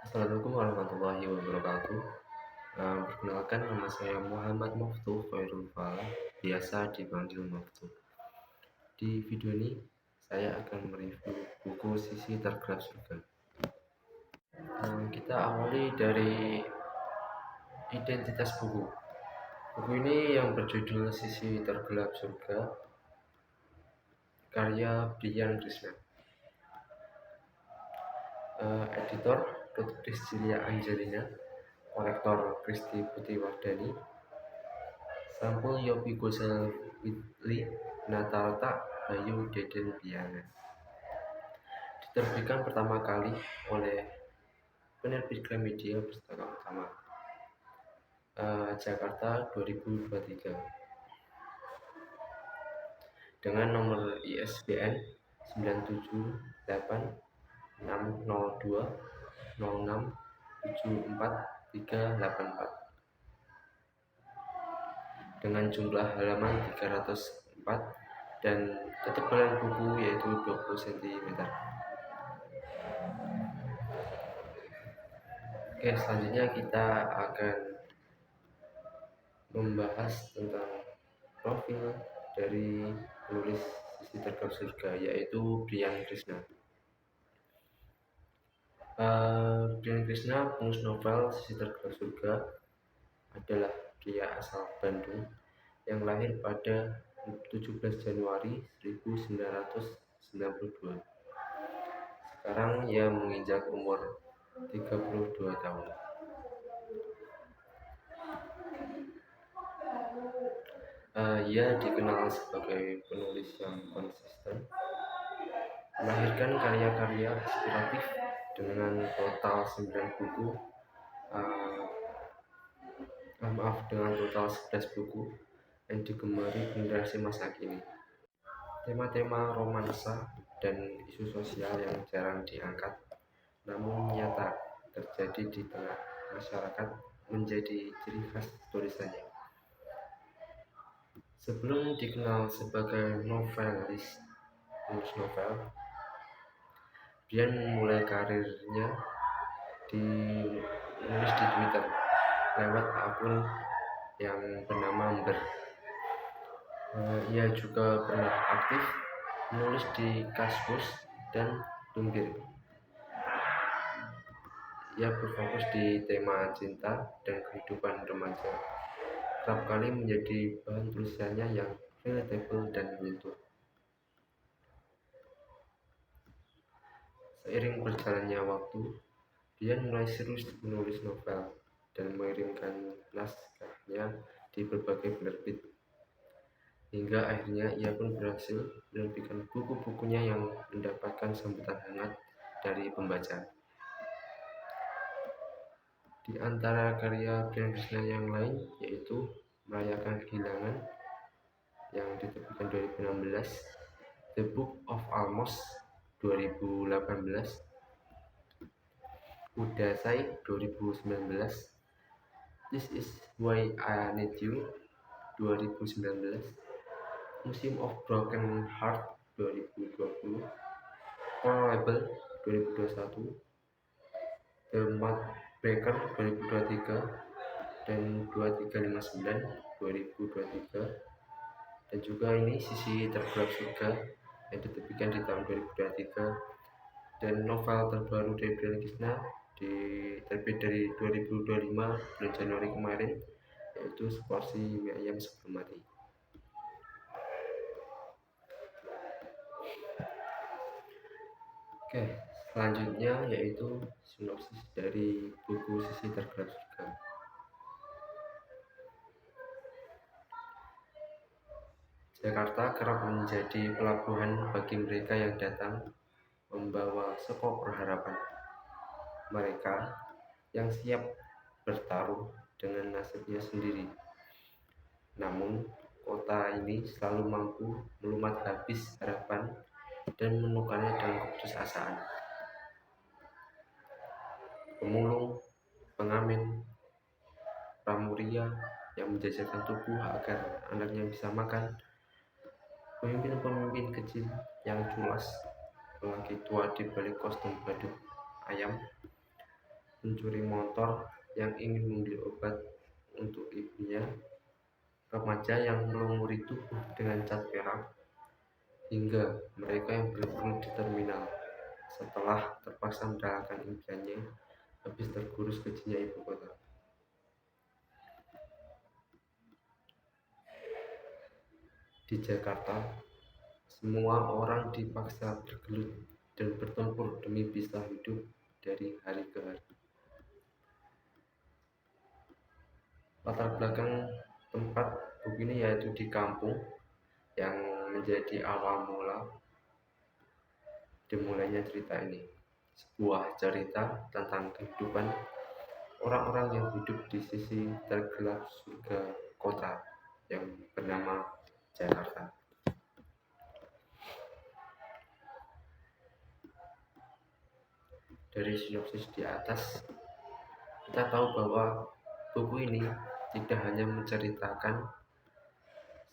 Assalamualaikum warahmatullahi wabarakatuh. Perkenalkan, nama saya Muhammad Muftu Khairul Fala, biasa dipanggil Muftu. Di video ini saya akan mereview buku Sisi Tergelap Surga. Kita awali dari identitas buku. Buku ini yang berjudul Sisi Tergelap Surga, karya Brian Krishna. Editor Dr. Priscilia Angelina, korektor Kristi Putiwardani, sampul Yopi Gosel Witli, Natalta Bayu Deden Biana. Diterbitkan pertama kali oleh penerbit Gramedia Pustaka Utama, Jakarta 2023, dengan nomor ISBN 9786020674384 dengan jumlah halaman 304 dan ketebalan buku yaitu 20 cm. Oke, selanjutnya kita akan membahas tentang profil dari penulis Sisi Tergelap Surga, yaitu Brian Krishna. Brian Krishna, penulis novel Sisi Tergelap Surga, adalah pria asal Bandung yang lahir pada 17 Januari 1992. Sekarang ia menginjak umur 32 tahun. Ia dikenal sebagai penulis yang konsisten, melahirkan karya-karya inspiratif dengan total 9 buku, dengan total 11 buku yang digemari generasi masa kini. Tema-tema romansa dan isu sosial yang jarang diangkat, namun nyata terjadi di tengah masyarakat, menjadi ciri khas tulisannya. Sebelum dikenal sebagai novelis, penulis novel, Brian memulai karirnya menulis di Twitter lewat akun yang bernama Ember. Ia juga pernah aktif menulis di Kaskus dan Tumbir. Ia berfokus di tema cinta dan kehidupan remaja, kerap kali menjadi bahan tulisannya yang relatable dan menyentuh. Seiring berjalannya waktu, dia mulai serius menulis novel dan mengirimkan naskahnya di berbagai penerbit. Hingga akhirnya ia pun berhasil menerbitkan buku-bukunya yang mendapatkan sambutan hangat dari pembaca. Di antara karya Brian Krishna yang lain yaitu Merayakan Kehilangan yang diterbitkan 2016, The Book of Almost 2018, Udasai 2019, This Is Why I Need You 2019, Museum of Broken Heart 2020, Core Label 2021, The Mudbreaker 2023 dan 2359 2023, dan juga ini Sisi Tergelap Surga yang diterbitkan di tahun 2023, dan novel terbaru dari Brian Krishna diterbit dari 2025 bulan Januari kemarin, yaitu Seporsi Mie Ayam Sebelum Mati. Oke, selanjutnya yaitu sinopsis dari buku Sisi Tergelap Surga. Jakarta kerap menjadi pelabuhan bagi mereka yang datang membawa sekopor harapan. Mereka yang siap bertaruh dengan nasibnya sendiri. Namun, kota ini selalu mampu melumat habis harapan dan menukarnya dengan keputusasaan. Pemulung, pengamen, pramuria yang menjajakan tubuh agar anaknya bisa makan, pemimpin-pemimpin kecil yang culas, lelaki tua di balik kostum badut ayam, pencuri motor yang ingin membeli obat untuk ibunya, remaja yang melumuri tubuh dengan cat perak, hingga mereka yang berburu di terminal setelah terpaksa merelakan impiannya habis tergerus kejinya ibu kota. Di Jakarta, semua orang dipaksa bergelut dan bertempur demi bisa hidup dari hari ke hari. Latar belakang tempat buku ini yaitu di kampung yang menjadi awal mula dimulainya cerita ini. Sebuah cerita tentang kehidupan orang-orang yang hidup di sisi tergelap surga kota yang bernama Jakarta. Dari sinopsis di atas, kita tahu bahwa buku ini tidak hanya menceritakan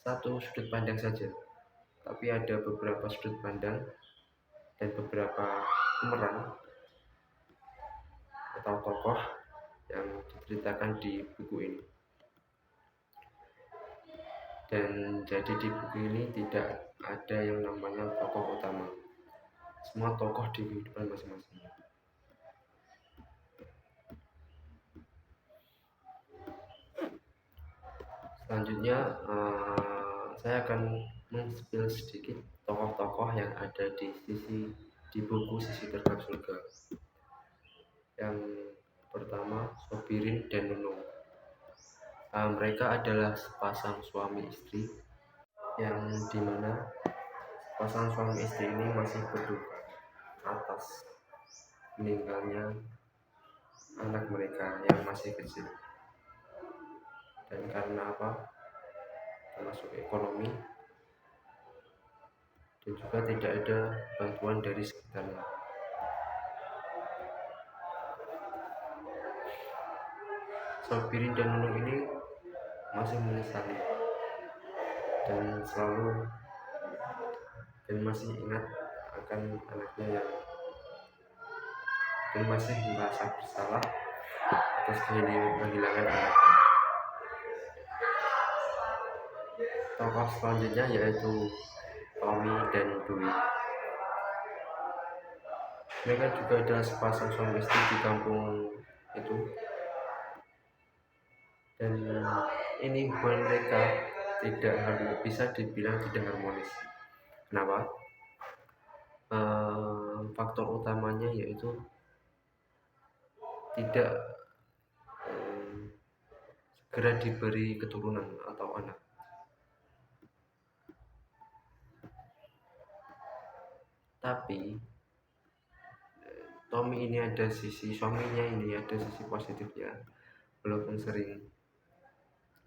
satu sudut pandang saja, tapi ada beberapa sudut pandang dan beberapa pemeran atau tokoh yang diceritakan di buku ini. Dan jadi di buku ini tidak ada yang namanya tokoh utama, semua tokoh di kehidupan masing-masing. Selanjutnya saya akan men-spill sedikit tokoh-tokoh yang ada di buku Sisi Tergelap Surga. Yang pertama, Sobirin dan Nunung. Mereka adalah sepasang suami istri yang dimana sepasang suami istri ini masih berduka atas meninggalnya anak mereka yang masih kecil. Dan karena apa? Termasuk ekonomi dan juga tidak ada bantuan dari sekitarnya. Sobirin dan Nunung ini masih menyesali dan masih ingat akan anaknya dan masih merasa bersalah atas kehilangan anaknya. Tokoh selanjutnya yaitu Tommy dan Dwi. Mereka juga adalah sepasang suami istri di kampung itu, dan ini hubungan mereka bisa dibilang tidak harmonis. Kenapa? Faktor utamanya yaitu tidak segera diberi keturunan atau anak. Tapi Tommy ini ada sisi positifnya, walaupun sering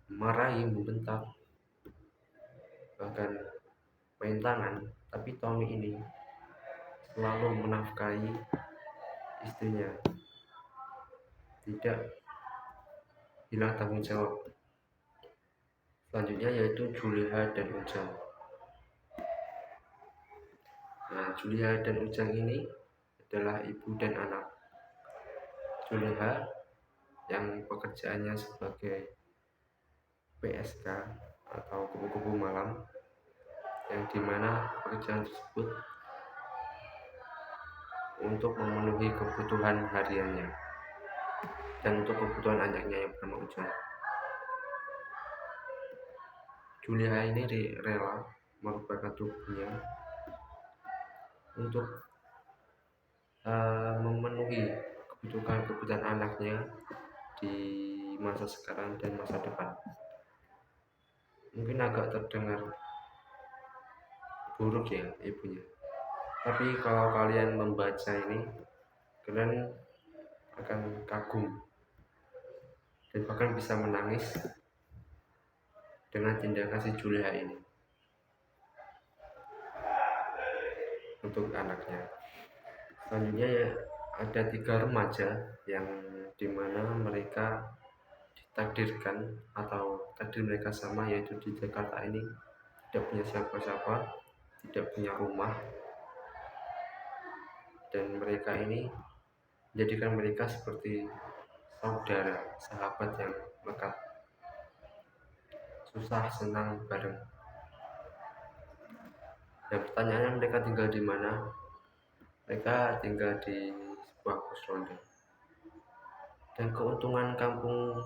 marahi, membentak, bahkan main tangan, tapi Tommy ini selalu menafkahi istrinya, tidak hilang tanggung jawab. Selanjutnya yaitu Juleha dan Ujang. Juleha dan Ujang ini adalah ibu dan anak. Juleha yang pekerjaannya sebagai PSK atau kupu-kupu malam, yang dimana pekerjaan tersebut untuk memenuhi kebutuhan hariannya dan untuk kebutuhan anaknya yang bernama Ujang. Juleha ini rela merupakan tubuhnya untuk memenuhi kebutuhan anaknya di masa sekarang dan masa depan. Mungkin agak terdengar buruk ya ibunya, tapi kalau kalian membaca ini, kalian akan kagum dan bahkan bisa menangis dengan tindakan si Juleha ini untuk anaknya. Selanjutnya ya ada 3 remaja yang dimana mereka ditakdirkan atau takdir mereka sama, yaitu di Jakarta ini tidak punya siapa-siapa, tidak punya rumah, dan mereka ini menjadikan mereka seperti saudara, sahabat yang lekat, susah senang bareng. Nah, pertanyaannya, mereka tinggal di mana? Mereka tinggal di sebuah pos ronda. Dan keuntungan kampung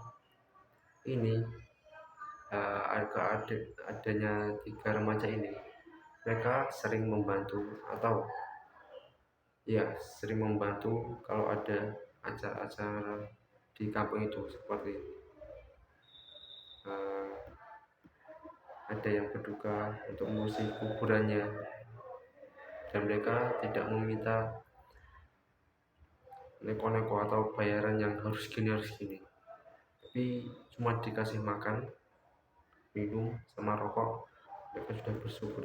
ini, adanya 3 remaja ini, mereka sering membantu kalau ada acara-acara di kampung itu, seperti ada yang berduka untuk mengurus kuburannya, dan mereka tidak meminta neko-neko atau bayaran yang harus gini, tapi cuma dikasih makan, minum, sama rokok, mereka sudah bersyukur.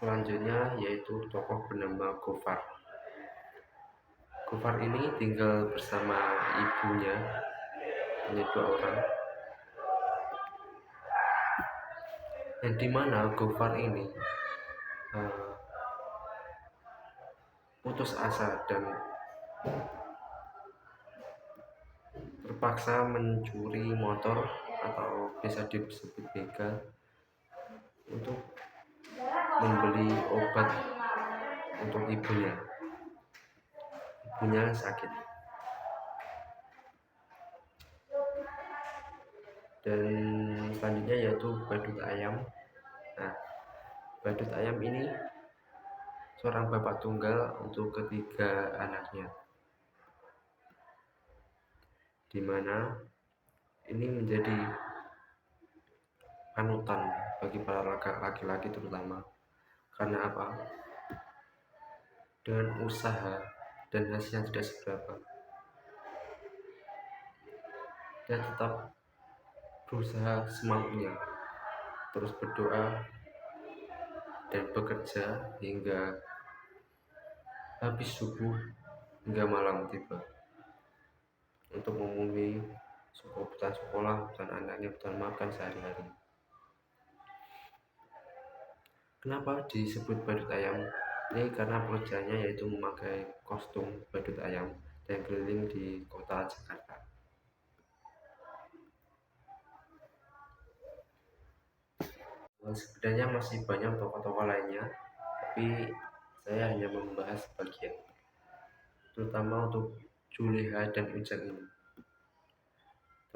Selanjutnya yaitu tokoh bernama Gofar. Gofar ini tinggal bersama ibunya, hanya 2 orang. Dan dimana Gofar ini putus asa dan terpaksa mencuri motor atau biasa disebut begal untuk membeli obat untuk ibunya. Ibunya sakit. Dan selanjutnya yaitu Badut Ayam. Nah, Badut Ayam ini seorang bapak tunggal untuk ketiga anaknya, dimana ini menjadi panutan bagi para laki-laki terutama. Karena apa? Dengan usaha dan hasilnya tidak seberapa, dia tetap berusaha semampunya, terus berdoa dan bekerja hingga habis subuh hingga malam tiba, untuk memenuhi kebutuhan sekolah, kebutuhan anaknya, kebutuhan makan sehari-hari. Kenapa disebut badut ayam? Ini karena pekerjaannya yaitu memakai kostum badut ayam dan keliling di kota Jakarta. Sebenarnya masih banyak tokoh-tokoh lainnya, tapi saya hanya membahas bagian, terutama untuk Juleha dan Ujang ini,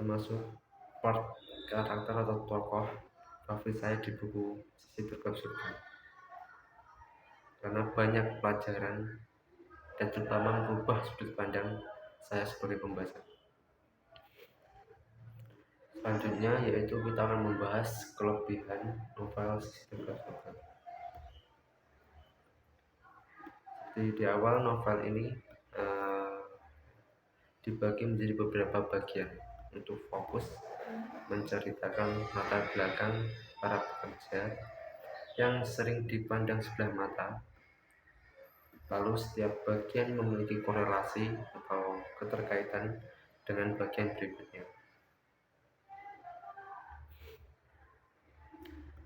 termasuk part karakter atau tokoh favorit saya di buku Sisi Terkuat Surga, karena banyak pelajaran dan terutama merubah sudut pandang saya sebagai pembaca. Selanjutnya yaitu kita akan membahas kelebihan novel Sisi Terkuat Surga. Di awal novel ini dibagi menjadi beberapa bagian untuk fokus menceritakan latar belakang para pekerja yang sering dipandang sebelah mata. Lalu setiap bagian memiliki korelasi atau keterkaitan dengan bagian berikutnya.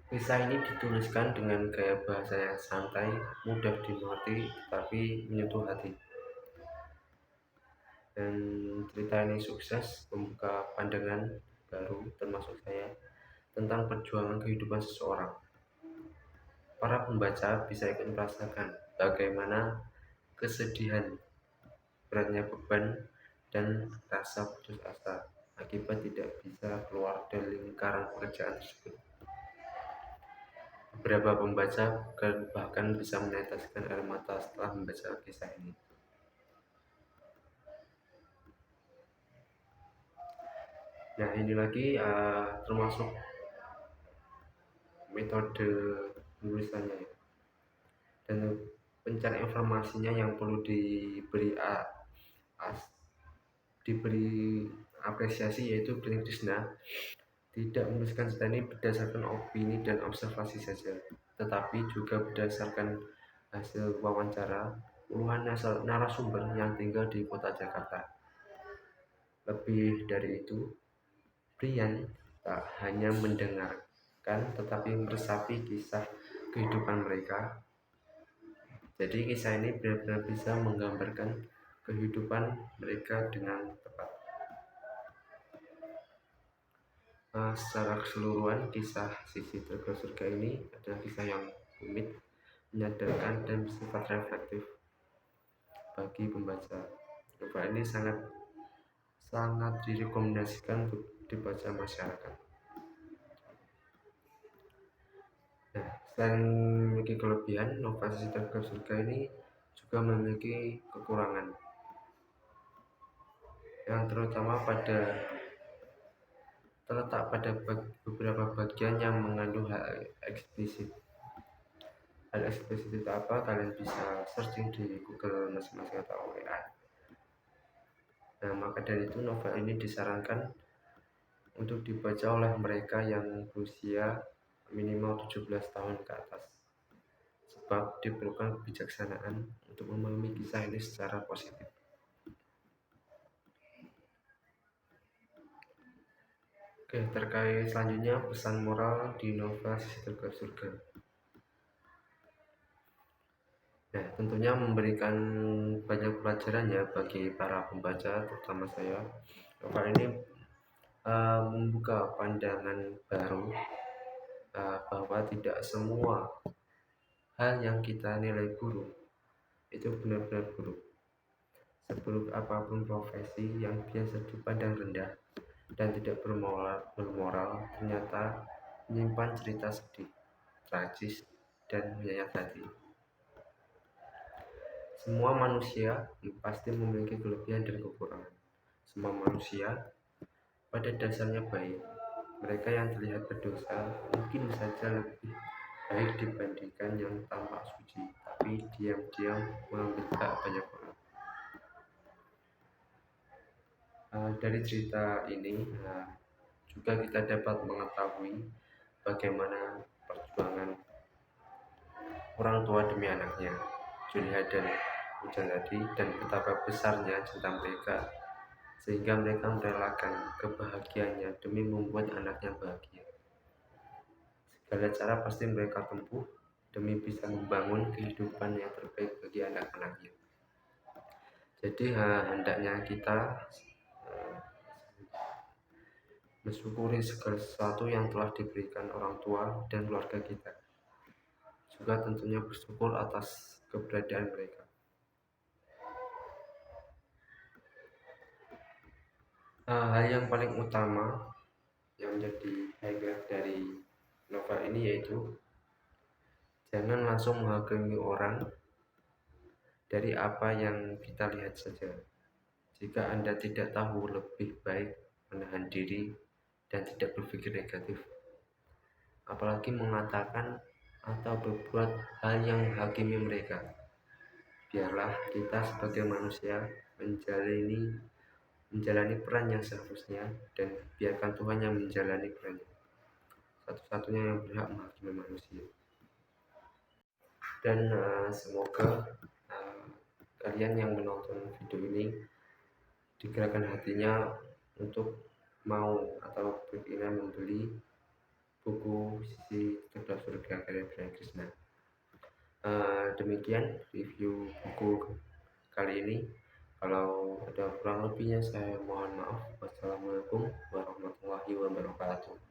Kisah ini dituliskan dengan gaya bahasa yang santai, mudah dimengerti, tapi menyentuh hati. Dan cerita ini sukses membuka pandangan baru, termasuk saya, tentang perjuangan kehidupan seseorang. Para pembaca bisa ikut merasakan bagaimana kesedihan, beratnya beban, dan rasa putus asa akibat tidak bisa keluar dari lingkaran pekerjaan tersebut. Beberapa pembaca bahkan bisa meneteskan air mata setelah membaca kisah ini. Nah, ini lagi termasuk metode penulisannya ya, dan pencari informasinya yang perlu diberi apresiasi, yaitu Beni Krishna tidak menuliskan cerita ini berdasarkan opini dan observasi saja, tetapi juga berdasarkan hasil wawancara puluhan narasumber yang tinggal di kota Jakarta. Lebih dari itu, Brian tak hanya mendengarkan tetapi meresapi kisah kehidupan mereka Jadi kisah ini benar-benar bisa menggambarkan kehidupan mereka dengan tepat. Secara keseluruhan, kisah Sisi Tergol Surga ini adalah kisah yang unik, menyadarkan, dan bersifat reflektif bagi pembaca. Novel ini sangat direkomendasikan untuk dibaca masyarakat. Nah, selain memiliki kelebihan, novel Sisi Tergol Surga ini juga memiliki kekurangan, yang terutama terletak pada beberapa bagian yang mengandung hal eksplisit. Hal eksplisit itu apa? Kalian bisa searching di Google masing-masing atau WA. Nah, maka dari itu novel ini disarankan untuk dibaca oleh mereka yang berusia minimal 17 tahun ke atas, sebab diperlukan kebijaksanaan untuk memahami kisah ini secara positif. Oke, terkait selanjutnya pesan moral di novel Sisi Tergol Surga. Nah, tentunya memberikan banyak pelajaran ya bagi para pembaca, terutama saya. Novel ini membuka pandangan baru bahwa tidak semua hal yang kita nilai buruk itu benar-benar buruk. Seburuk apapun profesi yang biasa dipandang rendah dan tidak bermoral ternyata menyimpan cerita sedih, tragis, dan menyayat hati. Semua manusia pasti memiliki kelebihan dan kekurangan. Semua manusia pada dasarnya baik. Mereka yang terlihat berdosa mungkin saja lebih baik dibandingkan yang tampak suci, tapi diam-diam mengambil hak banyak orang. Dari cerita ini juga kita dapat mengetahui bagaimana perjuangan orang tua demi anaknya, Julia dan Ujang tadi, dan betapa besarnya cinta mereka sehingga mereka merelakan kebahagiaannya demi membuat anaknya bahagia. Segala cara pasti mereka tempuh demi bisa membangun kehidupan yang terbaik bagi anak-anaknya. Jadi hendaknya kita mensyukuri segala sesuatu yang telah diberikan orang tua dan keluarga kita. Juga tentunya bersyukur atas keberadaan mereka. Hal yang paling utama yang menjadi highlight dari novel ini yaitu jangan langsung menghakimi orang dari apa yang kita lihat saja. Jika Anda tidak tahu, lebih baik menahan diri dan tidak berpikir negatif, apalagi mengatakan atau berbuat hal yang menghakimi mereka. Biarlah kita sebagai manusia menjalani peran yang seharusnya, dan biarkan Tuhan yang menjalani perannya. Satu-satunya yang berhak menghakimi manusia. Dan semoga kalian yang menonton video ini digerakkan hatinya untuk mau atau berkeinginan membeli buku Sisi Tergol Surga karya Brian Krishna. Demikian review buku kali ini. Kalau ada kurang lebihnya saya mohon maaf. Wassalamualaikum warahmatullahi wabarakatuh.